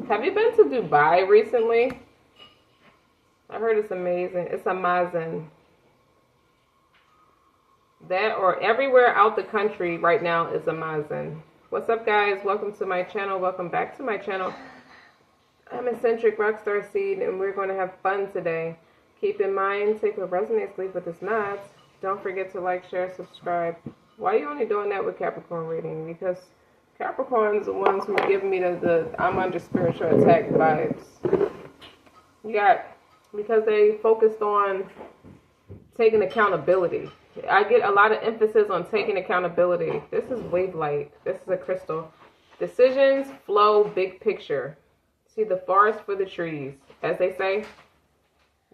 Have you been to Dubai recently? I heard it's amazing. It's amazing. That or everywhere out the country right now is amazing. What's up, guys? Welcome to my channel. Welcome back to my channel. I'm Eccentric RockStar'Seed, and we're going to have fun today. Keep in mind, take what resonates, leave what does not. Don't forget to like, share, subscribe. Why are you only doing that with Capricorn reading? Because Capricorn's the ones who give me the I'm under spiritual attack vibes. Because they focused on taking accountability. I get a lot of emphasis on taking accountability. This is wave light. This is a crystal. Decisions, flow, big picture. See the forest for the trees. As they say,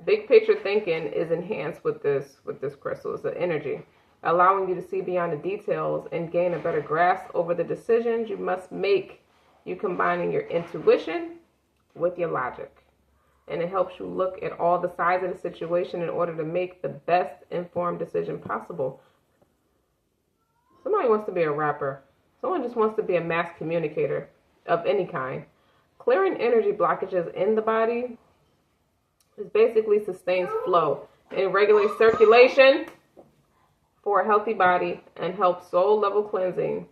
big picture thinking is enhanced with this crystal. It's an energy, allowing you to see beyond the details and gain a better grasp over the decisions you must make. You combining your intuition with your logic. And it helps you look at all the sides of the situation in order to make the best informed decision possible. Somebody wants to be a rapper. Someone just wants to be a mass communicator of any kind. Clearing energy blockages in the body is basically sustains flow and regulates circulation for a healthy body and helps soul level cleansing.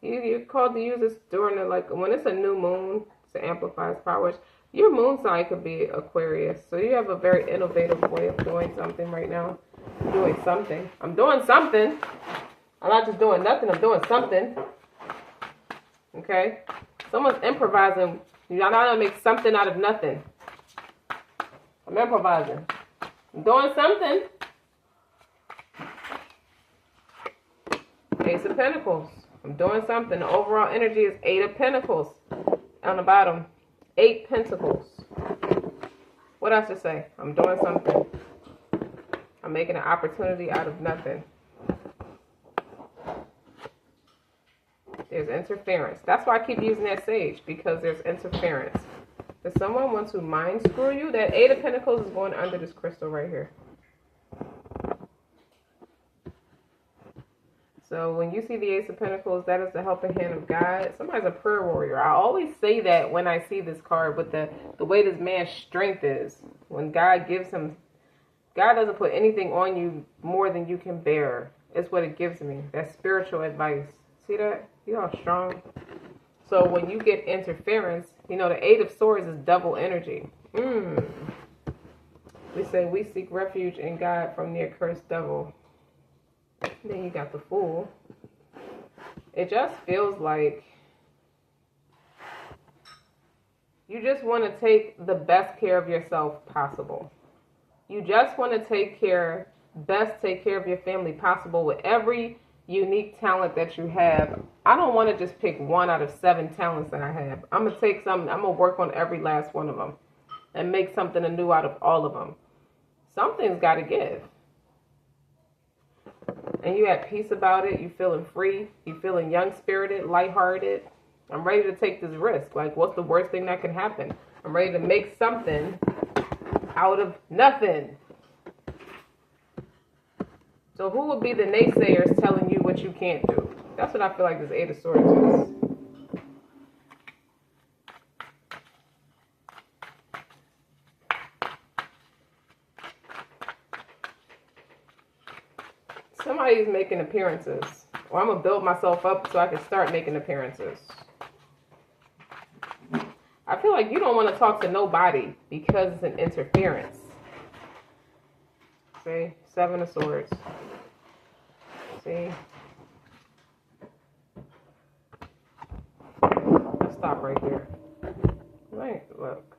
You're called to use this during when it's a new moon to amplify its powers. Your moon sign could be Aquarius, so you have a very innovative way of doing something right now. I'm doing something. I'm not just doing nothing. I'm doing something. Okay? Someone's improvising. You know how to make something out of nothing. I'm improvising. I'm doing something. Ace of Pentacles. I'm doing something. The overall energy is 8 of Pentacles on the bottom. 8 Pentacles. What else to say? I'm doing something. I'm making an opportunity out of nothing. There's interference. That's why I keep using that sage, because there's interference. If someone wants to mind screw you, that 8 of Pentacles is going under this crystal right here. So when you see the Ace of Pentacles, that is the helping hand of God. Somebody's a prayer warrior. I always say that when I see this card with the way this man's strength is. When God gives him, God doesn't put anything on you more than you can bear. It's what it gives me. That's spiritual advice. See that? You know how strong. So when you get interference, you know the 8 of Swords is double energy. We say we seek refuge in God from the accursed devil. Then you got the Fool. It just feels like you just want to take the best care of yourself possible. You just want to take care of your family possible with every unique talent that you have. I don't want to just pick 1 out of 7 talents that I have. I'm going to take some, I'm going to work on every last one of them and make something anew out of all of them. Something's got to give. And you at peace about it. You feeling free. You feeling young-spirited, lighthearted. I'm ready to take this risk. Like, what's the worst thing that can happen? I'm ready to make something out of nothing. So who would be the naysayers telling you what you can't do? That's what I feel like this 8 of Swords is. Somebody's making appearances. Or I'm going to build myself up so I can start making appearances. I feel like you don't want to talk to nobody because it's an interference. See? 7 of Swords. See? Let's stop right there. Right, look.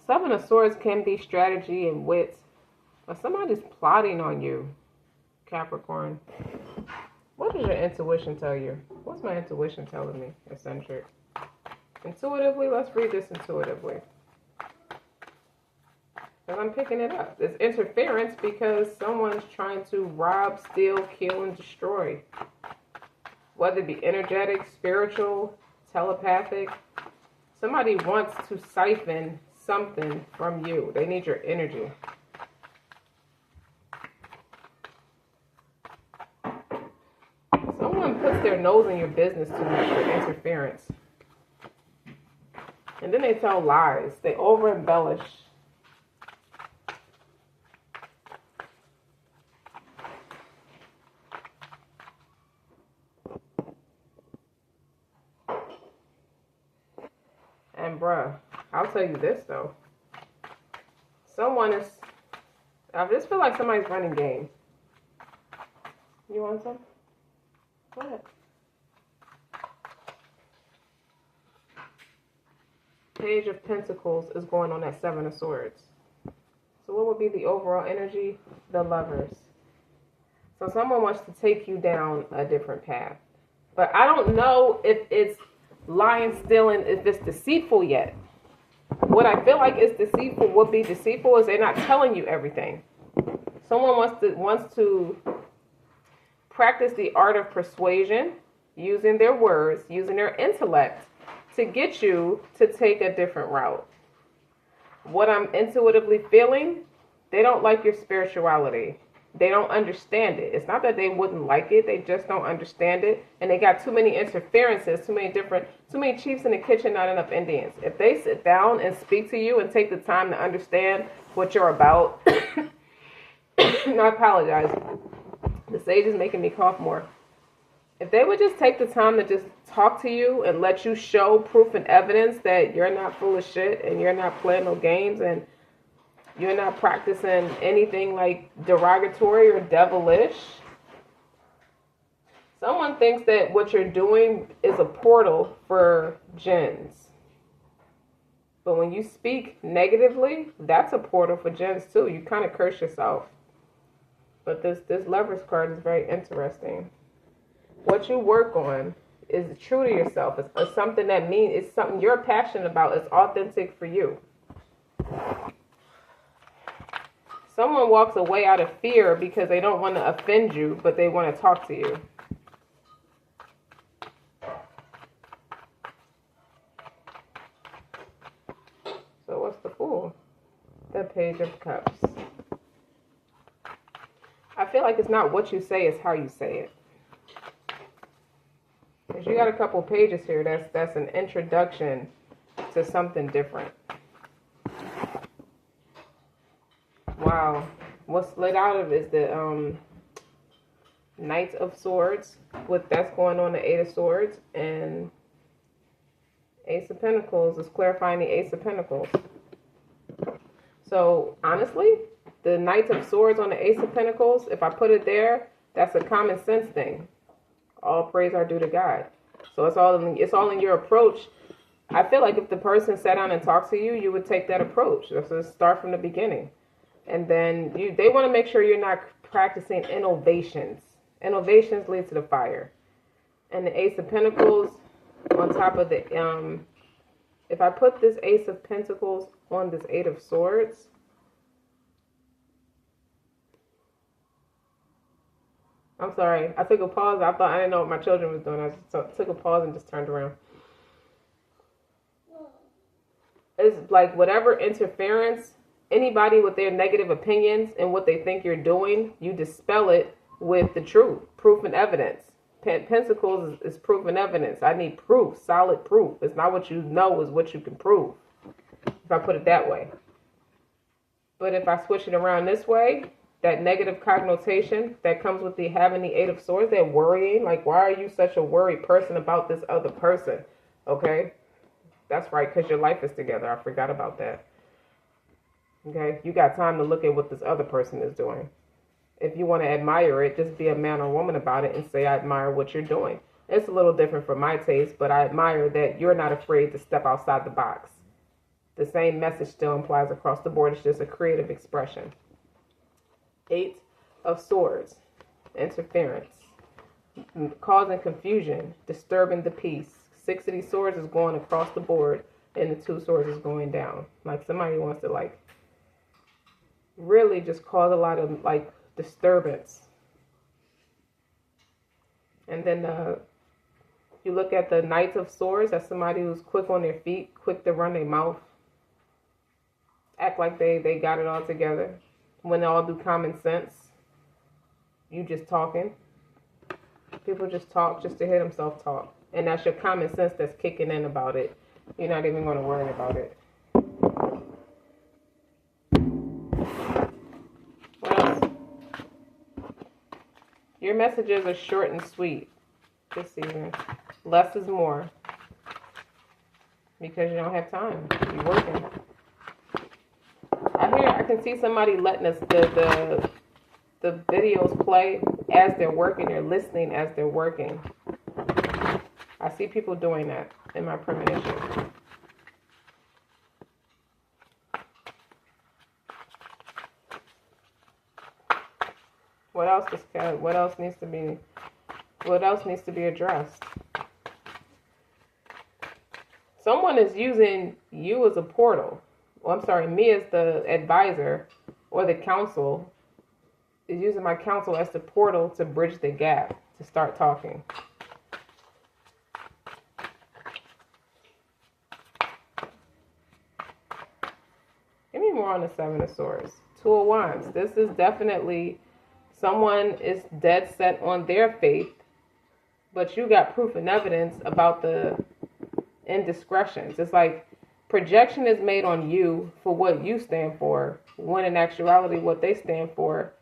7 of Swords can be strategy and wit. But somebody's plotting on you. Capricorn. What does your intuition tell you? What's my intuition telling me? Eccentric. Intuitively, let's read this intuitively. And I'm picking it up. It's interference because someone's trying to rob, steal, kill, and destroy. Whether it be energetic, spiritual, telepathic. Somebody wants to siphon something from you. They need your energy. Someone puts their nose in your business too much for interference. And then they tell lies. They over embellish. And bruh, I'll tell you this though. I just feel like somebody's running game. You want some? Go ahead. Page of Pentacles is going on that Seven of Swords. So what would be the overall energy? The Lovers. So someone wants to take you down a different path. But I don't know if it's lying, stealing, if it's deceitful yet. What I feel like is deceitful, would be deceitful, is they're not telling you everything. Someone wants to practice the art of persuasion, using their words, using their intellect to get you to take a different route. What I'm intuitively feeling, they don't like your spirituality. They don't understand it. It's not that they wouldn't like it, they just don't understand it. And they got too many interferences, too many chiefs in the kitchen, not enough Indians. If they sit down and speak to you and take the time to understand what you're about, no, I apologize. The sage is making me cough more. If they would just take the time to just talk to you and let you show proof and evidence that you're not full of shit and you're not playing no games and you're not practicing anything like derogatory or devilish. Someone thinks that what you're doing is a portal for jinns. But when you speak negatively, that's a portal for jinns too. You kind of curse yourself. But this Lovers card is very interesting. What you work on is true to yourself. It's something that means it's something you're passionate about. It's authentic for you. Someone walks away out of fear because they don't want to offend you, but they want to talk to you. So what's the Fool? The Page of Cups. I feel like it's not what you say, it's how you say it. Because you got a couple pages here. That's an introduction to something different. Wow. What's laid out of is the Knight of Swords. That's going on the Eight of Swords. And Ace of Pentacles is clarifying the Ace of Pentacles. So, honestly, the Knight of Swords on the Ace of Pentacles, if I put it there, that's a common sense thing. All praise are due to God. So it's all in your approach. I feel like if the person sat down and talked to you, you would take that approach. So start from the beginning. And then they want to make sure you're not practicing innovations. Innovations lead to the fire. And the Ace of Pentacles on top of the, if I put this Ace of Pentacles on this Eight of Swords, I'm sorry, I took a pause. I didn't know what my children was doing. I just took a pause and just turned around. It's like whatever interference, anybody with their negative opinions and what they think you're doing, you dispel it with the truth, proof and evidence. Pentacles is proof and evidence. I need proof, solid proof. It's not what you know, it's what you can prove, if I put it that way. But if I switch it around this way, that negative connotation that comes with having the Eight of Swords, that worrying, like, why are you such a worried person about this other person? Okay, that's right, because your life is together. I forgot about that. Okay, you got time to look at what this other person is doing. If you want to admire it, just be a man or woman about it and say, I admire what you're doing. It's a little different for my taste, but I admire that you're not afraid to step outside the box. The same message still implies across the board. It's just a creative expression. Eight of Swords, interference, causing confusion, disturbing the peace. Six of these swords is going across the board, and the two swords is going down. Like somebody wants to like really just cause a lot of like disturbance. And then you look at the Knight of Swords, that's somebody who's quick on their feet, quick to run their mouth, act like they got it all together. When they all do common sense, you just talking. People just talk just to hear themselves talk. And that's your common sense that's kicking in about it. You're not even going to worry about it. What else? Your messages are short and sweet this season. Less is more. Because you don't have time. You're working. I can see somebody letting us the videos play as they're working. They're listening as they're working. I see people doing that in my premonition. What else needs to be addressed? Someone is using you as a portal. Well, I'm sorry, me as the advisor or the counsel is using my counsel as the portal to bridge the gap, to start talking. Give me more on the Seven of Swords. Two of Wands. This is definitely someone is dead set on their faith, but you got proof and evidence about the indiscretions. It's like projection is made on you for what you stand for, when in actuality what they stand for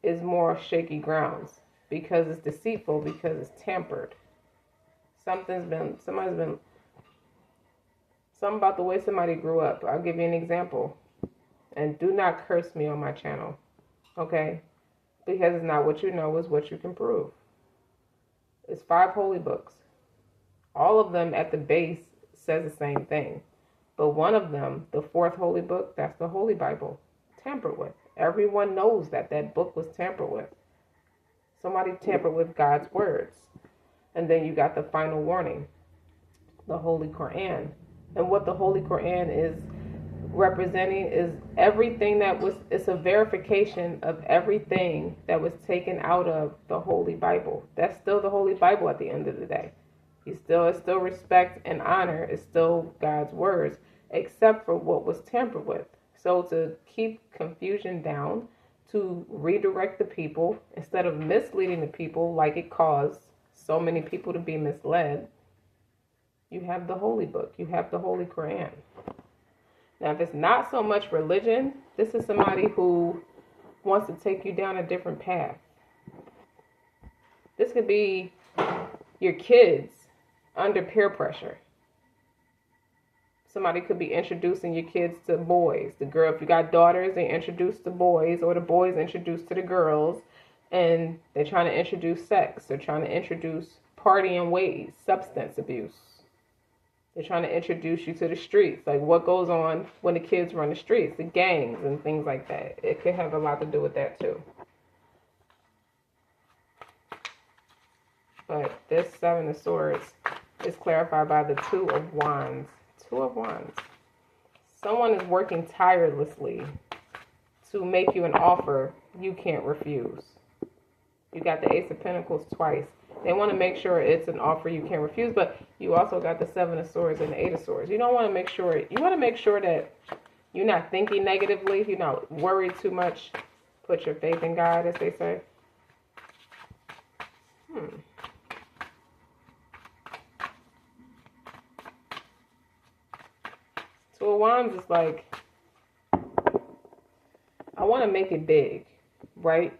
is more shaky grounds because it's deceitful, because it's tampered. Something about the way somebody grew up. I'll give you an example. And do not curse me on my channel, okay? Because it's not what you know, is what you can prove. It's 5 holy books. All of them at the base says the same thing. But one of them, the 4th holy book, that's the Holy Bible, tampered with. Everyone knows that that book was tampered with. Somebody tampered with God's words. And then you got the final warning, the Holy Quran. And what the Holy Quran is representing is everything it's a verification of everything that was taken out of the Holy Bible. That's still the Holy Bible at the end of the day. It's still respect and honor. It's still God's words, except for what was tampered with. So to keep confusion down, to redirect the people, instead of misleading the people like it caused so many people to be misled, you have the Holy Book. You have the Holy Quran. Now, if it's not so much religion, this is somebody who wants to take you down a different path. This could be your kids under peer pressure. Somebody could be introducing your kids to boys. The girl, if you got daughters, they introduce the boys, or the boys introduced to the girls, and they're trying to introduce sex. They're trying to introduce partying ways, substance abuse. They're trying to introduce you to the streets, like what goes on when the kids run the streets, the gangs and things like that. It could have a lot to do with that too. But this 7 of Swords is clarified by the 2 of Wands. 2 of Wands. Someone is working tirelessly to make you an offer you can't refuse. You got the Ace of Pentacles twice. They want to make sure it's an offer you can't refuse, but you also got the 7 of Swords and the 8 of Swords. You want to make sure that you're not thinking negatively, you're not worried too much. Put your faith in God, as they say. Two of Wands is like, I want to make it big, right?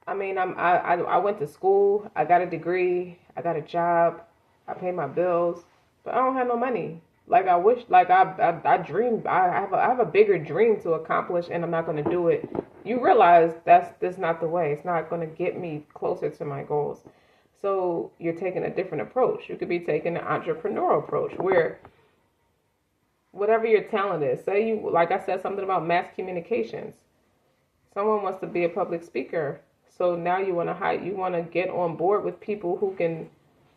I mean, I went to school, I got a degree, I got a job, I pay my bills, but I don't have no money. Like I wish, like I dream, I have a bigger dream to accomplish, and I'm not going to do it. You realize that's not the way. It's not going to get me closer to my goals. So you're taking a different approach. You could be taking an entrepreneurial approach where whatever your talent is, say you, like I said, something about mass communications. Someone wants to be a public speaker. So now you want to get on board with people who can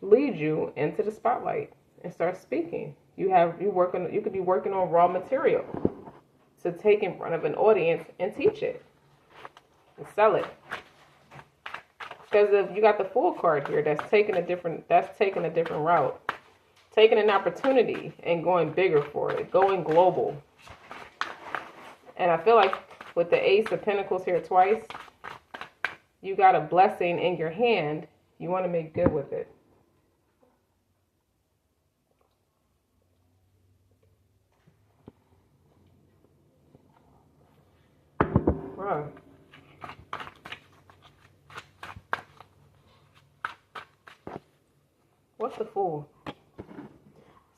lead you into the spotlight and start speaking. You could be working on raw material to take in front of an audience and teach it and sell it. Because if you got the Fool card here, that's taking a different route, taking an opportunity and going bigger for it, going global. And I feel like with the Ace of Pentacles here twice, you got a blessing in your hand. You want to make good with it. Huh. What's the Fool?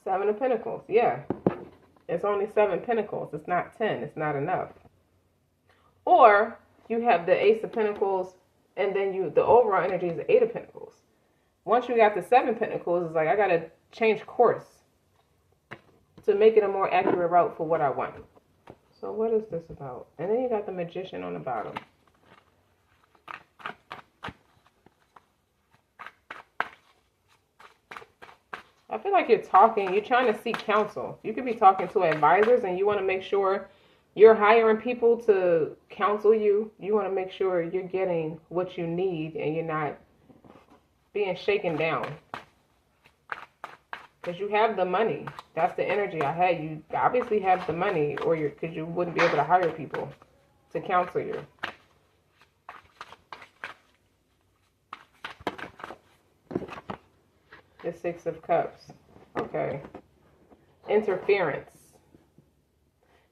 7 of Pentacles. Yeah. It's only 7 Pentacles. It's not 10. It's not enough. Or you have the Ace of Pentacles, and then the overall energy is the 8 of Pentacles. Once you got the 7 Pentacles, it's like, I got to change course to make it a more accurate route for what I want. So what is this about? And then you got the Magician on the bottom. I feel like you're trying to seek counsel. You could be talking to advisors and you want to make sure you're hiring people to counsel you. You want to make sure you're getting what you need and you're not being shaken down. Because you have the money. That's the energy I had. You obviously have the money, or because you wouldn't be able to hire people to counsel you. The 6 of Cups. Okay. Interference.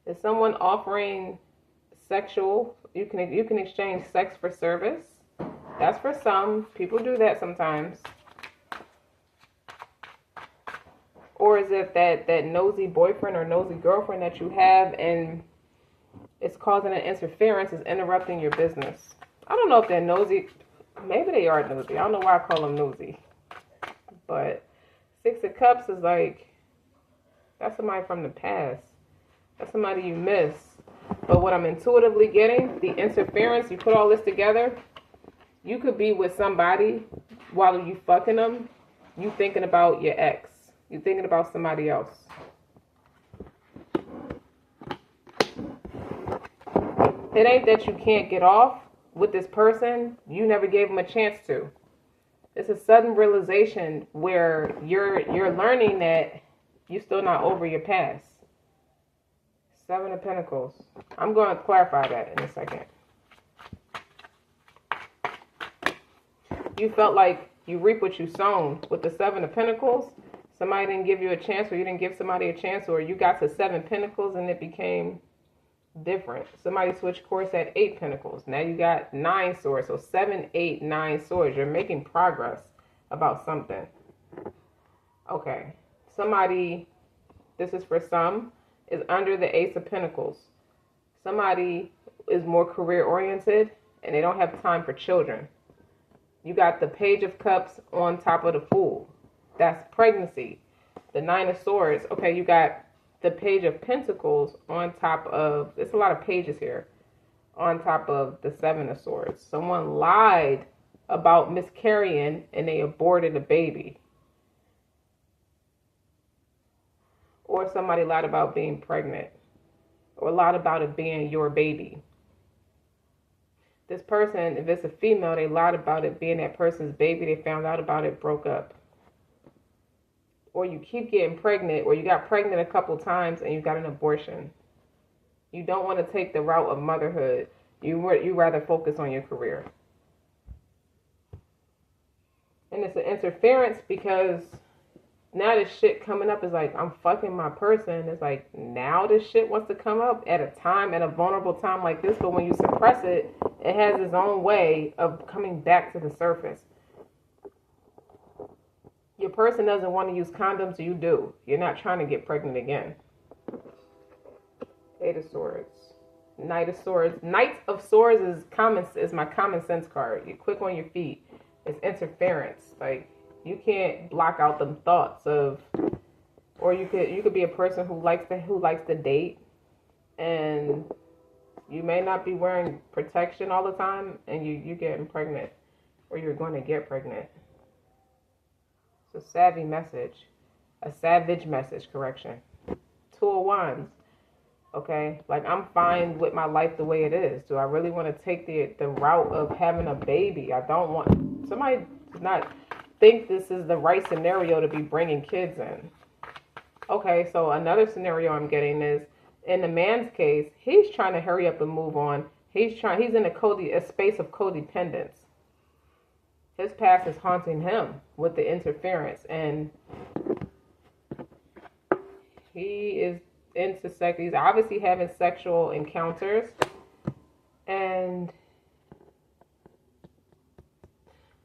Is someone offering sexual? You can exchange sex for service. That's for some. People do that sometimes. Or is it that nosy boyfriend or nosy girlfriend that you have and it's causing an interference, is interrupting your business? I don't know if they're nosy. Maybe they are nosy. I don't know why I call them nosy. But 6 of Cups is like, that's somebody from the past. That's somebody you miss. But what I'm intuitively getting, the interference, you put all this together, you could be with somebody while you fucking them, you thinking about your ex. You thinking about somebody else. It ain't that you can't get off with this person. You never gave them a chance to. It's a sudden realization where you're learning that you're still not over your past. 7 of Pentacles. I'm going to clarify that in a second. You felt like you reap what you sown with the 7 of Pentacles. Somebody didn't give you a chance, or you didn't give somebody a chance, or you got to 7 Pentacles and it became different. Somebody switched course at 8 Pentacles. Now you got 9 Swords. So 7, 8, 9 Swords. You're making progress about something. Okay. Somebody, this is for some, is under the Ace of Pentacles. Somebody is more career oriented and they don't have time for children. You got the Page of Cups on top of the Fool. That's pregnancy. The 9 of Swords. Okay, you got the Page of Pentacles on top of, there's a lot of pages here, on top of the 7 of Swords. Someone lied about miscarrying and they aborted a baby. Or somebody lied about being pregnant. Or lied about it being your baby. This person, if it's a female, they lied about it being that person's baby. They found out about it, broke up. Or you keep getting pregnant, or you got pregnant a couple times and you got an abortion. You don't want to take the route of motherhood. You rather focus on your career. And it's an interference because now this shit coming up is like, I'm fucking my person. It's like, now this shit wants to come up at a vulnerable time like this. But when you suppress it, it has its own way of coming back to the surface. Your person doesn't want to use condoms, you do. You're not trying to get pregnant again. 8 of Swords. Knight of Swords. Knight of Swords is my common sense card. You're quick on your feet. It's interference. Like, you can't block out them thoughts of, or you could be a person who likes to date, and you may not be wearing protection all the time, and you're getting pregnant, or you're going to get pregnant. It's a savvy message. A savage message, correction. 2 of Wands. Okay? Like, I'm fine with my life the way it is. Do I really want to take the route of having a baby? I don't want... Somebody does not think this is the right scenario to be bringing kids in. Okay, so another scenario I'm getting is, in the man's case, he's trying to hurry up and move on. He's in a space of codependence. His past is haunting him with the interference, and he is into sex. He's obviously having sexual encounters, And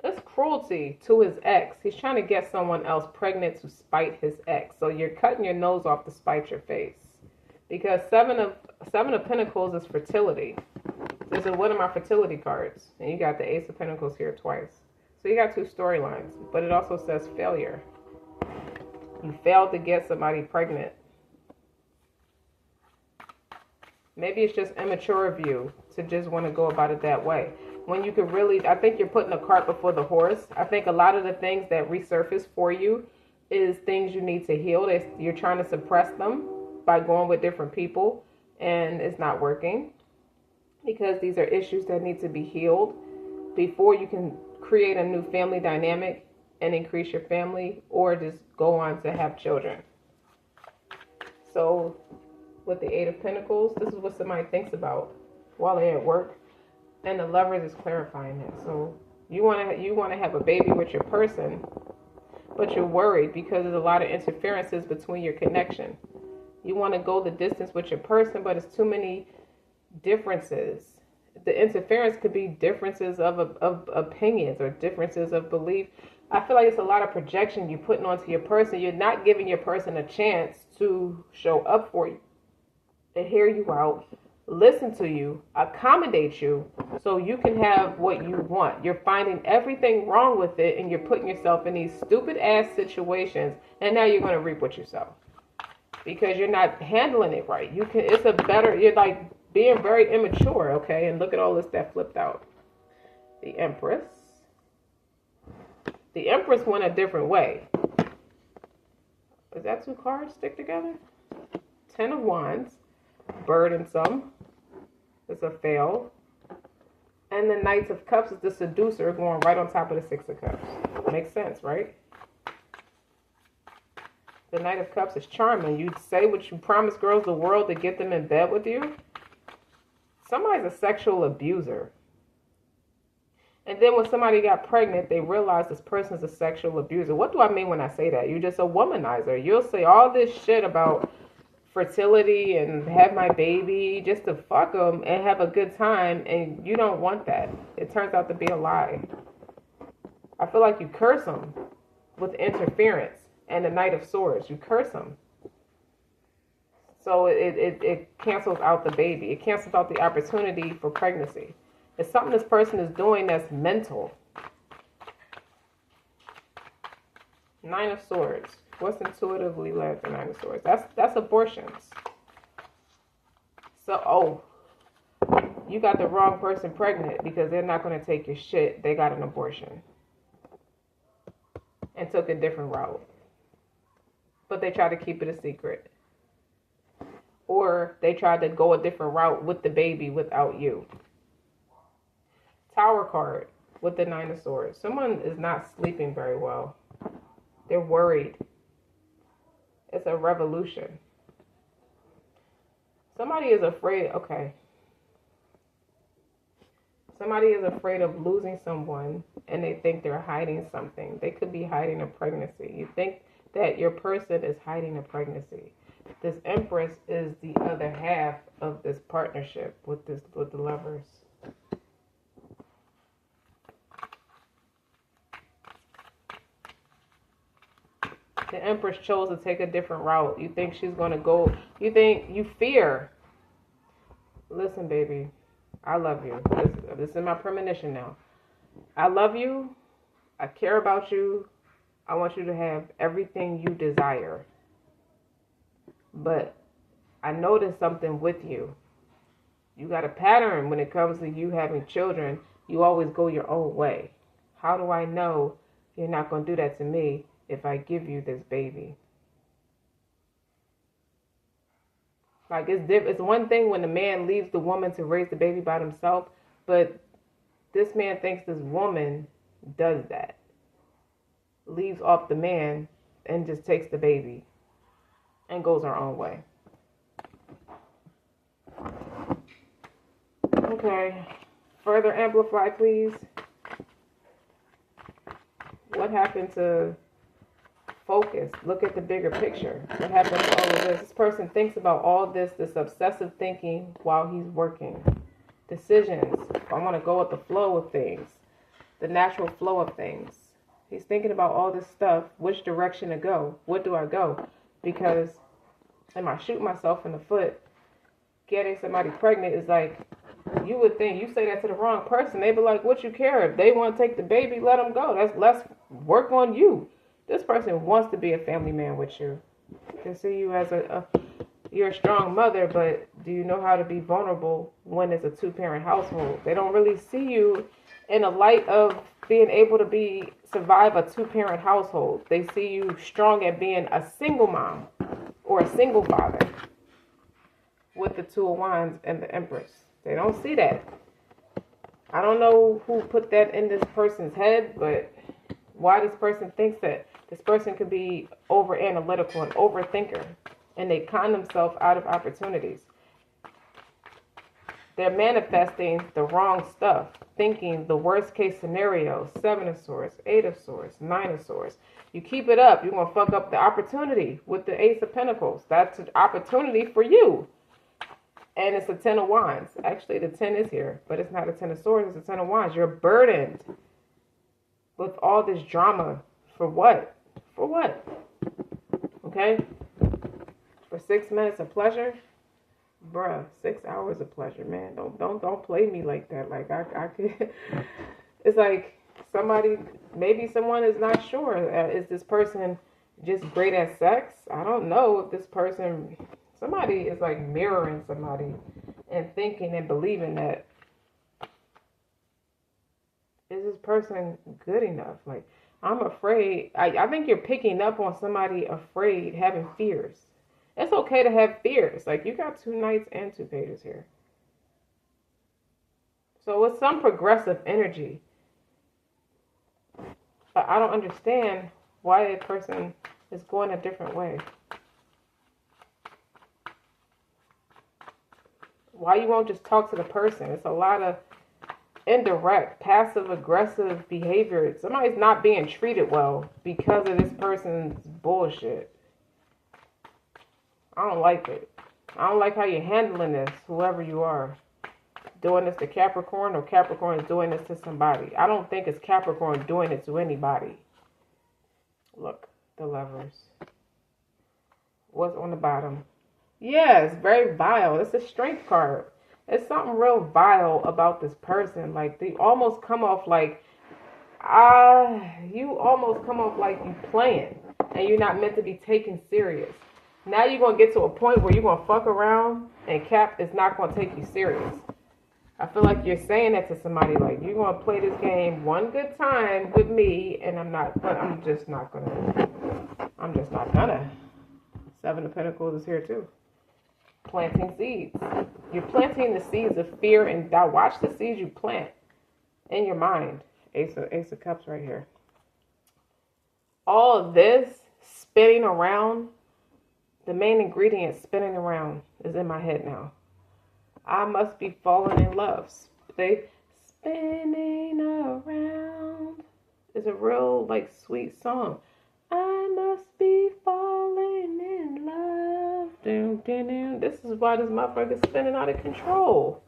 it's cruelty to his ex. He's trying to get someone else pregnant to spite his ex. So you're cutting your nose off to spite your face. Because seven of Pentacles is fertility. This is one of my fertility cards. And you got the Ace of Pentacles here twice. So you got two storylines. But it also says failure. You failed to get somebody pregnant. Maybe it's just immature of you to just want to go about it that way. When you could really, I think you're putting the cart before the horse. I think a lot of the things that resurface for you is things you need to heal. You're trying to suppress them by going with different people, and it's not working because these are issues that need to be healed before you can create a new family dynamic and increase your family, or just go on to have children. So with the Eight of Pentacles, this is what somebody thinks about while they're at work, and the Lovers is clarifying it. So you want to have a baby with your person, but you're worried because there's a lot of interferences between your connection. You want to go the distance with your person, but it's too many differences. The interference could be differences of opinions or differences of belief. I feel like it's a lot of projection you're putting onto your person. You're not giving your person a chance to show up for you, to hear you out, listen to you, accommodate you, so you can have what you want. You're finding everything wrong with it, and you're putting yourself in these stupid ass situations, and now you're going to reap what you sow. Because you're not handling it right. You're like being very immature, okay? And look at all this that flipped out. The Empress. The Empress went a different way. Is that two cards stick together? Ten of Wands. Burdensome. It's a fail. And the Knights of Cups is the seducer going right on top of the Six of Cups. Makes sense, right? The Knight of Cups is charming. You say what you promise girls the world to get them in bed with you. Somebody's a sexual abuser. And then when somebody got pregnant, they realized this person's a sexual abuser. What do I mean when I say that? You're just a womanizer. You'll say all this shit about fertility and have my baby just to fuck them and have a good time, and you don't want that. It turns out to be a lie. I feel like you curse them with interference. And the Knight of Swords, you curse them. So it cancels out the baby. It cancels out the opportunity for pregnancy. It's something this person is doing that's mental. Nine of Swords. What's intuitively led to Nine of Swords? That's abortions. So, you got the wrong person pregnant because they're not going to take your shit. They got an abortion. And took a different route. But they try to keep it a secret. Or they tried to go a different route with the baby without you. Tower card with the Nine of Swords. Someone is not sleeping very well. They're worried. It's a revolution. Somebody is afraid, okay. Somebody is afraid of losing someone and they think they're hiding something. They could be hiding a pregnancy. You think that your person is hiding a pregnancy. This Empress is the other half of this partnership with the Lovers. The Empress chose to take a different route. You think she's going to go, you fear. Listen, baby, I love you. This is my premonition now. I love you. I care about you. I want you to have everything you desire. But I noticed something with you. You got a pattern when it comes to you having children. You always go your own way. How do I know you're not going to do that to me if I give you this baby? Like, it's one thing when the man leaves the woman to raise the baby by themselves, but this man thinks this woman does that. Leaves off the man and just takes the baby and goes her own way. Okay. Further amplify, please. What happened to focus? Look at the bigger picture. What happened to all of this? This person thinks about all this obsessive thinking while he's working. decisions. I want to go with the flow of things, the natural flow of things. He's thinking about all this stuff, which direction to go. What do I go? Because am I shooting myself in the foot? Getting somebody pregnant is like, you would think, you say that to the wrong person, they'd be like, what you care? If they want to take the baby, let them go. That's less work on you. This person wants to be a family man with you. They see you as you're a strong mother, but do you know how to be vulnerable when it's a 2-parent household? They don't really see you in a light of being able to survive a 2-parent household. They see you strong at being a single mom or a single father with the 2 of Wands and the Empress. They don't see that. I don't know who put that in this person's head, but why this person thinks that this person could be over analytical and overthinker, and they con themselves out of opportunities. They're manifesting the wrong stuff, thinking the worst case scenario. 7 of Swords, 8 of Swords, 9 of Swords. You keep it up, you're going to fuck up the opportunity with the Ace of Pentacles. That's an opportunity for you. And it's a 10 of Wands. Actually, the 10 is here, but it's not a 10 of Swords, it's a 10 of Wands. You're burdened with all this drama. For what? For what? Okay? For 6 minutes of pleasure? Bruh, 6 hours of pleasure, man. Don't play me like that. Like I could. It's like maybe someone is not sure. Is this person just great at sex? I don't know if this person. Somebody is like mirroring somebody and thinking and believing that, is this person good enough? Like, I'm afraid. I think you're picking up on somebody afraid, having fears. It's okay to have fears. Like, you got 2 Knights and 2 Pages here. So it's some progressive energy. But I don't understand why a person is going a different way. Why you won't just talk to the person? It's a lot of indirect, passive-aggressive behavior. Somebody's not being treated well because of this person's bullshit. I don't like it. I don't like how you're handling this, whoever you are. Doing this to Capricorn, or Capricorn is doing this to somebody. I don't think it's Capricorn doing it to anybody. Look, the Lovers. What's on the bottom? Yeah, it's very vile. It's a strength card. It's something real vile about this person. Like, they almost come off like, you almost come off like you playing and you're not meant to be taken serious. Now you're going to get to a point where you're going to fuck around and Cap is not going to take you serious. I feel like you're saying that to somebody, like, you're going to play this game one good time with me and I'm just not gonna. 7 of Pentacles is here too. Planting seeds. You're planting the seeds of fear and doubt. Watch the seeds you plant in your mind. Ace of Cups right here. All of this spinning around, the main ingredient spinning around is in my head now. I must be falling in love. Spinning around. It's a real, like, sweet song. I must be falling in love. This is why this motherfucker is spinning out of control.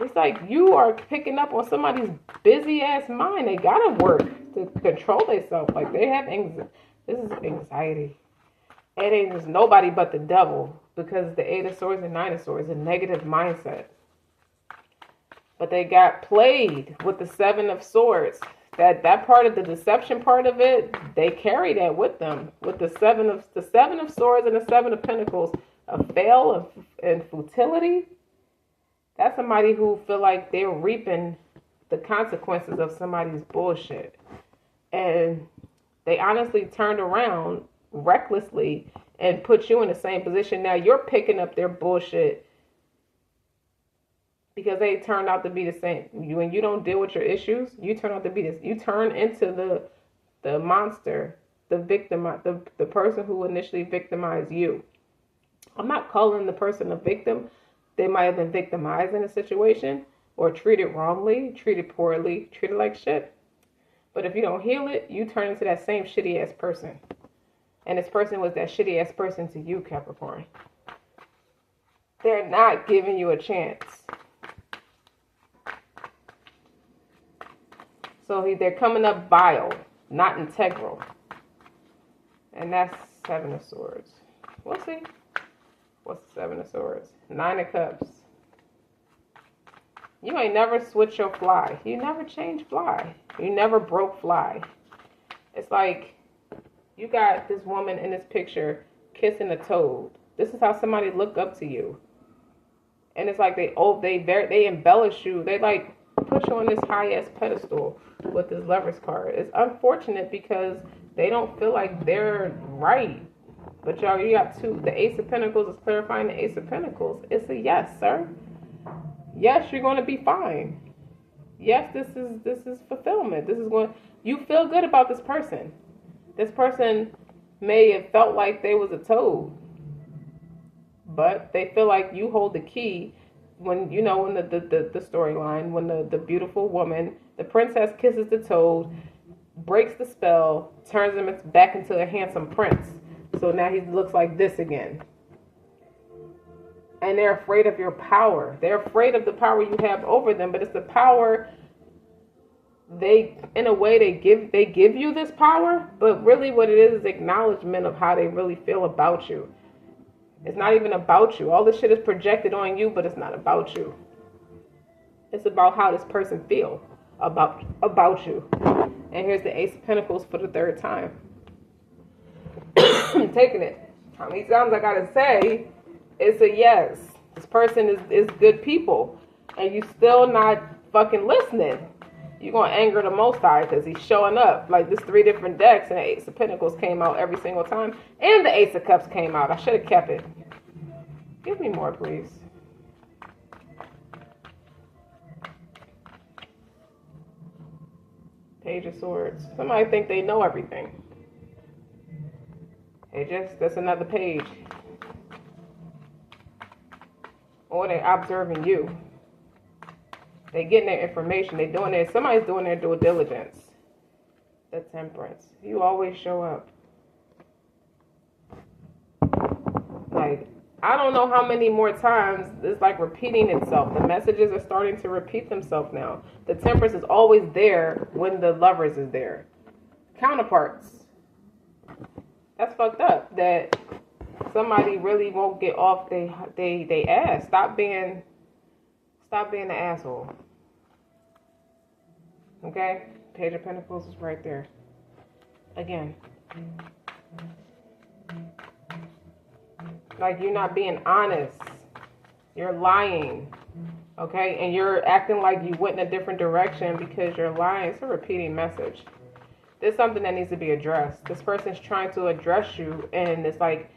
It's like you are picking up on somebody's busy ass mind. They gotta work to control themselves. Like, they have this is anxiety. It ain't just nobody but the devil, because the 8 of Swords and 9 of Swords is a negative mindset. But they got played with the 7 of Swords. That part of the deception part of it, they carry that with them. With the 7 of Swords and the 7 of Pentacles, a fail and futility. That's somebody who feel like they're reaping the consequences of somebody's bullshit. And they honestly turned around recklessly and put you in the same position. Now you're picking up their bullshit because they turned out to be the same. When you don't deal with your issues, you turn out to be this. You turn into the monster, the victim, the person who initially victimized you. I'm not calling the person a victim. They might have been victimized in a situation or treated wrongly, treated poorly, treated like shit. But if you don't heal it, you turn into that same shitty ass person. And this person was that shitty ass person to you, Capricorn. They're not giving you a chance. So they're coming up vile, not integral. And that's 7 of Swords. We'll see. What's the 7 of Swords? 9 of Cups. You ain't never switch your fly. You never change fly. You never broke fly. It's like you got this woman in this picture kissing a toad. This is how somebody looked up to you. And it's like they embellish you. They like put you on this high-ass pedestal with this Lovers card. It's unfortunate because they don't feel like they're right. But y'all, you got two. The Ace of Pentacles is clarifying the Ace of Pentacles. It's a yes, sir. Yes, you're going to be fine. Yes, this is fulfillment. This is going. You feel good about this person. This person may have felt like they was a toad, but they feel like you hold the key. When you know, in the storyline, when the beautiful woman, the princess, kisses the toad, breaks the spell, turns him back into a handsome prince. So now he looks like this again. And they're afraid of your power. They're afraid of the power you have over them, but it's the power in a way they give you this power, but really what it is acknowledgement of how they really feel about you. It's not even about you. All this shit is projected on you, but it's not about you. It's about how this person feels about you. And here's the Ace of Pentacles for the 3rd time. I'm taking it. How many times I gotta say it's a yes. This person is good people. And you still not fucking listening. You're gonna anger the Most High because he's showing up. Like this 3 different decks and the Ace of Pentacles came out every single time. And the Ace of Cups came out. I should have kept it. Give me more, please. Page of Swords. Somebody think they know everything. That's another page. Or they're observing you. They're getting their information. Somebody's doing their due diligence. The Temperance. You always show up. Like, I don't know how many more times it's like repeating itself. The messages are starting to repeat themselves now. The Temperance is always there when the Lovers is there. Counterparts. That's fucked up. That somebody really won't get off they ass. Stop being an asshole. Okay? Page of Pentacles is right there. Again. Like you're not being honest. You're lying. Okay? And you're acting like you went in a different direction because you're lying. It's a repeating message. There's something that needs to be addressed. This person's trying to address you, and it's like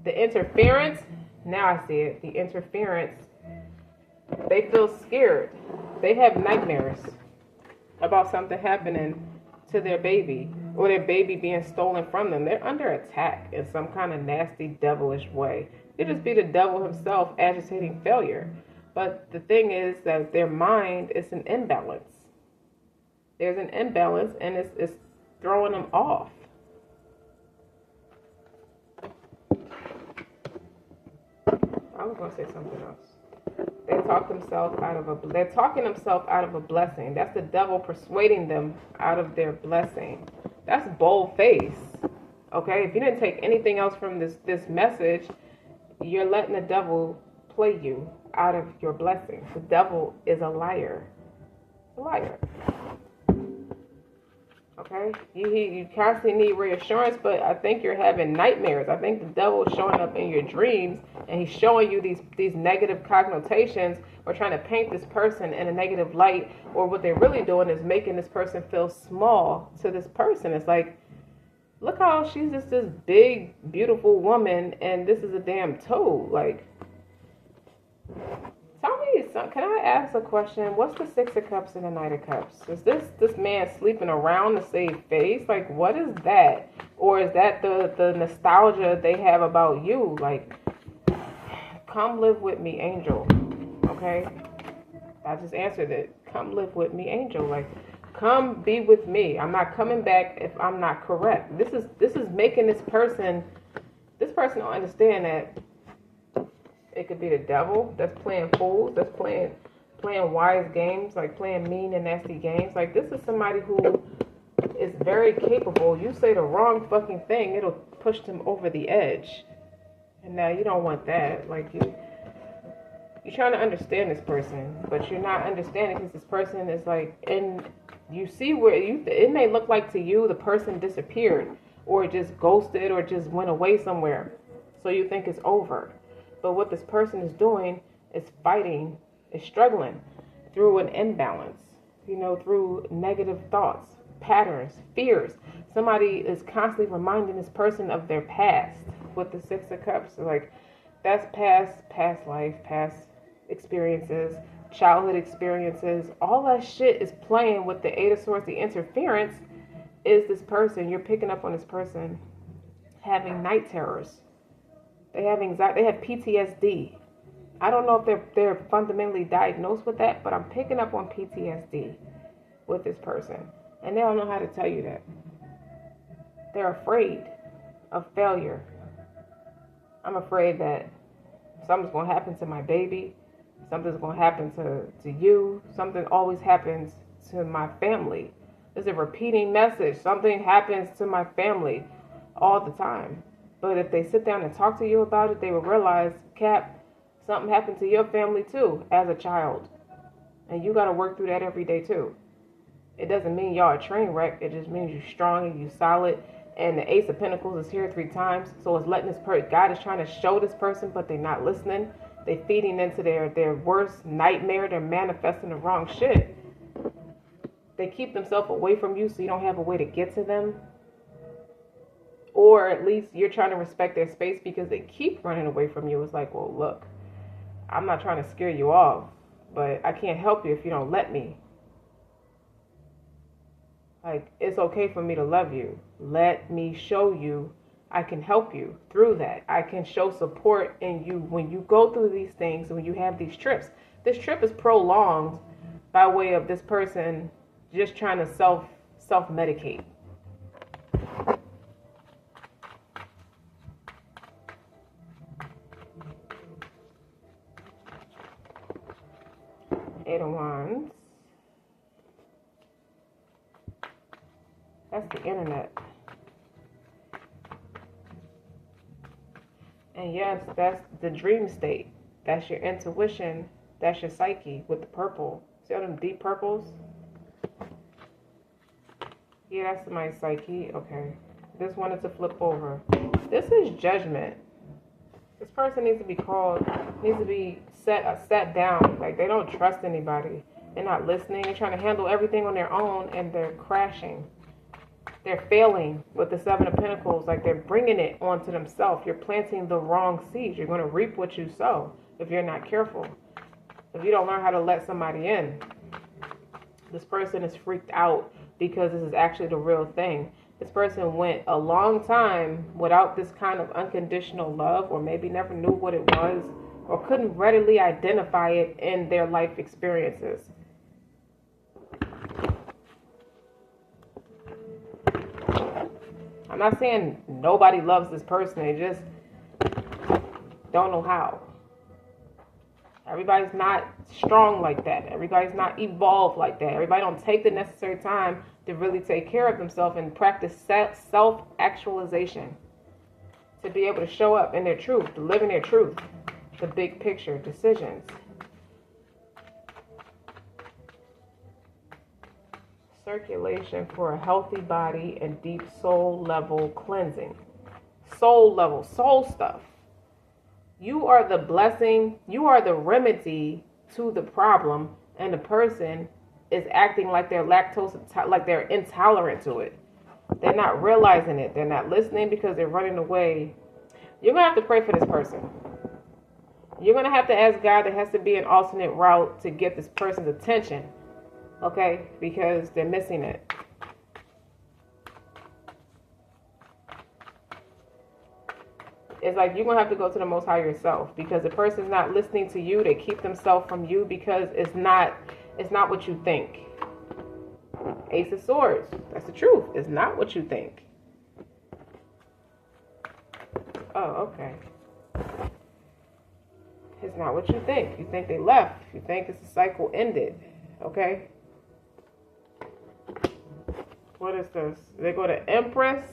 the interference. Now I see it. The interference. They feel scared. They have nightmares about something happening to their baby or their baby being stolen from them. They're under attack in some kind of nasty, devilish way. It just be the devil himself agitating failure. But the thing is that their mind is an imbalance. There's an imbalance, and it's throwing them off. I was going to say something else. They're talking themselves out of a blessing. That's the devil persuading them out of their blessing. That's bold face. Okay? If you didn't take anything else from this message, you're letting the devil play you out of your blessing. The devil is a liar. A liar. Okay? You constantly need reassurance, but I think you're having nightmares. I think the devil is showing up in your dreams, and he's showing you these negative connotations, or trying to paint this person in a negative light, or what they're really doing is making this person feel small to this person. It's like, look how she's just this big, beautiful woman, and this is a damn toad. Like, tell me, can I ask a question? What's the 6 of Cups and the Knight of Cups? Is this man sleeping around to save face? Like, what is that? Or is that the nostalgia they have about you? Like, come live with me, angel. Okay? I just answered it. Come live with me, angel. Like, come be with me. I'm not coming back if I'm not correct. This is making this person don't understand that it could be the devil that's playing fools, that's playing playing wise games, like playing mean and nasty games. Like, this is somebody who is very capable. You say the wrong fucking thing, it'll push them over the edge. And now you don't want that. Like, you're trying to understand this person, but you're not understanding because this person is like, and you see where it may look like to you the person disappeared or just ghosted or just went away somewhere. So you think it's over. But what this person is doing is fighting, is struggling through an imbalance, through negative thoughts, patterns, fears. Somebody is constantly reminding this person of their past with the Six of Cups. Like, that's past life, past experiences, childhood experiences. All that shit is playing with the Eight of Swords. The interference is this person. You're picking up on this person having night terrors. They have anxiety. They have PTSD. I don't know if they're fundamentally diagnosed with that, but I'm picking up on PTSD with this person. And they don't know how to tell you that. They're afraid of failure. I'm afraid that something's going to happen to my baby. Something's going to happen to you. Something always happens to my family. It's a repeating message. Something happens to my family all the time. But if they sit down and talk to you about it, they will realize, Cap, something happened to your family too as a child. And you got to work through that every day too. It doesn't mean y'all a train wreck. It just means you're strong and you're solid. And the Ace of Pentacles is here 3 times. So it's letting this person, God is trying to show this person, but they're not listening. They're feeding into their worst nightmare. They're manifesting the wrong shit. They keep themselves away from you so you don't have a way to get to them. Or at least you're trying to respect their space because they keep running away from you. It's like, well, look, I'm not trying to scare you off, but I can't help you if you don't let me. Like, it's okay for me to love you. Let me show you I can help you through that. I can show support in you when you go through these things, when you have these trips. This trip is prolonged by way of this person just trying to self-medicate. Eight of Wands. That's the internet. And yes, that's the dream state. That's your intuition. That's your psyche with the purple. See all them deep purples? Yeah, that's my psyche. Okay. This wanted to flip over. This is judgment. This person needs to be called, needs to be sat down. Like, they don't trust anybody. They're not listening. They're trying to handle everything on their own, and they're crashing. They're failing with the Seven of Pentacles. Like, they're bringing it onto themselves. You're planting the wrong seeds. You're going to reap what you sow if you're not careful. If you don't learn how to let somebody in. This person is freaked out because this is actually the real thing. This person went a long time without this kind of unconditional love, or maybe never knew what it was, or couldn't readily identify it in their life experiences. I'm not saying nobody loves this person. They just don't know how. Everybody's not strong like that. Everybody's not evolved like that. Everybody don't take the necessary time to really take care of themselves and practice self-actualization. To be able to show up in their truth, to live in their truth. The big picture, decisions. Circulation for a healthy body and deep soul level cleansing. Soul level, soul stuff. You are the blessing, you are the remedy to the problem, and the person is acting like they're like they're intolerant to it. They're not realizing it. They're not listening because they're running away. You're going to have to pray for this person. You're going to have to ask God, there has to be an alternate route to get this person's attention. Okay? Because they're missing it. It's like you're going to have to go to the Most High yourself, because the person's not listening to you. They keep themselves from you because it's not what you think. Ace of Swords. That's the truth. It's not what you think. Oh, okay. It's not what you think. You think they left. You think it's a cycle ended. Okay? What is this? They go to Empress.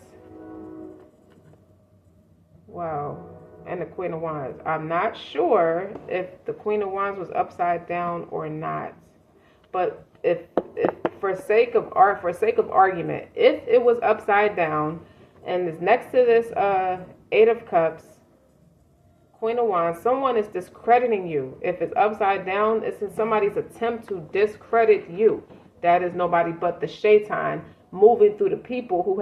Wow. And the Queen of Wands. I'm not sure if the Queen of Wands was upside down or not. But if for sake of argument, if it was upside down and it's next to this Eight of Cups, Queen of Wands, someone is discrediting you. If it's upside down, it's in somebody's attempt to discredit you. That is nobody but the shaitan moving through the people who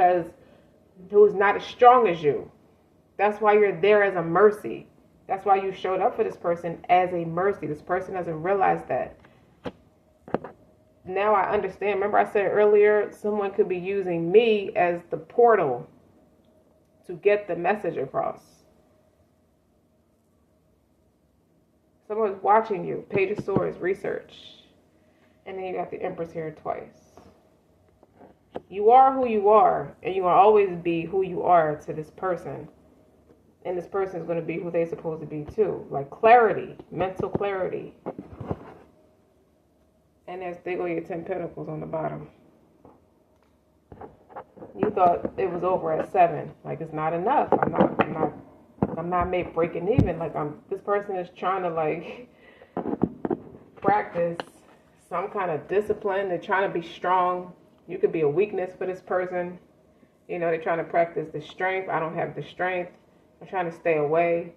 is not as strong as you. That's why you're there as a mercy. That's why you showed up for this person as a mercy. This person doesn't realize that. Now I understand. Remember I said earlier, someone could be using me as the portal to get the message across. Someone's watching you. Page of Swords, research. And then you got the Empress here twice. You are who you are, and you will always be who you are to this person. And this person is going to be who they're supposed to be too. Like clarity, mental clarity. And there go your 10 Pentacles on the bottom. You thought it was over at 7. Like it's not enough. I'm not made breaking even. Like this person is trying to like practice some kind of discipline. They're trying to be strong. You could be a weakness for this person. You know, they're trying to practice the strength. I don't have the strength. I'm trying to stay away.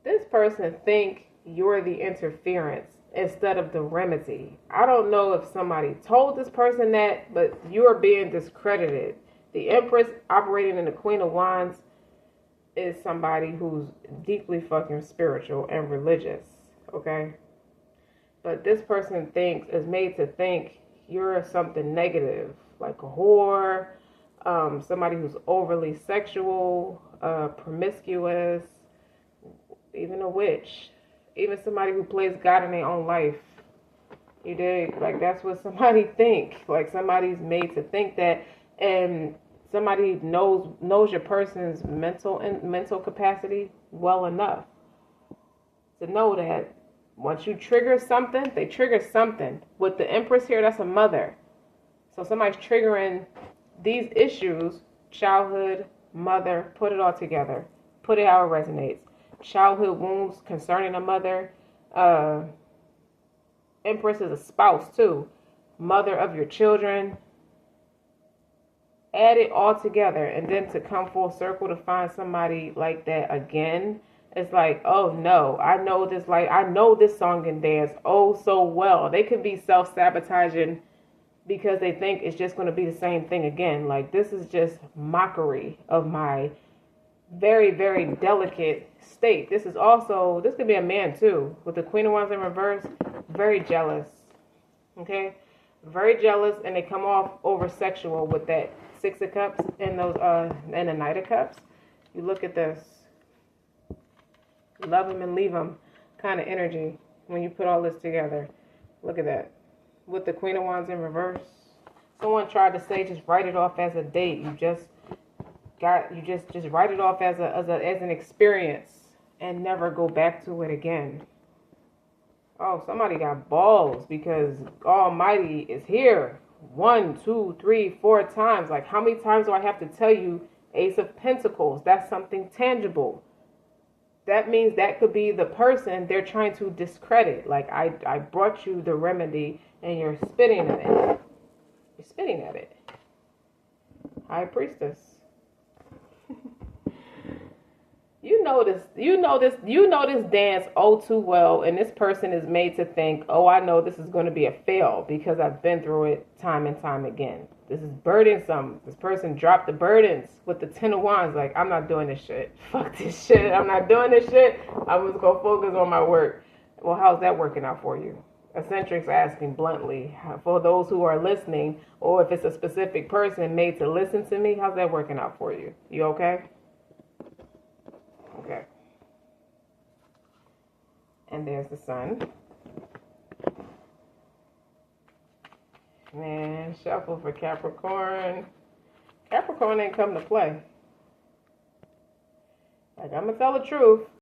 This person think you're the interference instead of the remedy. I don't know if somebody told this person that, but you're being discredited. The Empress operating in the Queen of Wands is somebody who's deeply fucking spiritual and religious, okay? But this person is made to think you're something negative, like a whore, somebody who's overly sexual, promiscuous, even a witch, even somebody who plays God in their own life. You dig? Like that's what somebody think. Like somebody's made to think that, and somebody knows your person's mental capacity well enough to know that once you trigger something, they trigger something. With the Empress here, that's a mother. So somebody's triggering these issues, childhood, mother, put it all together. Put it how it resonates. Childhood wounds concerning a mother. Empress is a spouse too. Mother of your children. Add it all together, and then to come full circle to find somebody like that again, it's like, oh no, I know this song and dance oh so well. They could be self-sabotaging because they think it's just going to be the same thing again. Like this is just mockery of my very, very delicate state. This could be a man too. With the Queen of Wands in reverse, very jealous. Okay? Very jealous, and they come off over sexual with that Six of Cups and and the Knight of Cups. You look at this. Love them and leave them kind of energy when you put all this together. Look at that. With the Queen of Wands in reverse. Someone tried to say just write it off as a date. You just write it off as an experience and never go back to it again. Oh, somebody got balls because Almighty is here. 1, 2, 3, 4 times. Like how many times do I have to tell you Ace of Pentacles? That's something tangible. That means that could be the person they're trying to discredit. Like I brought you the remedy and you're spitting at it. You're spitting at it. High Priestess. You know this dance oh too well, and this person is made to think, oh, I know this is going to be a fail because I've been through it time and time again. This is burdensome. This person dropped the burdens with the 10 of Wands. Like, I'm not doing this shit. Fuck this shit. I'm not doing this shit. I'm just going to focus on my work. Well, how's that working out for you? Eccentric's asking bluntly, for those who are listening, or if it's a specific person made to listen to me, how's that working out for you? You okay? Okay. And there's the Sun. Man, shuffle for Capricorn. Capricorn ain't come to play. Like, I'm going to tell the truth.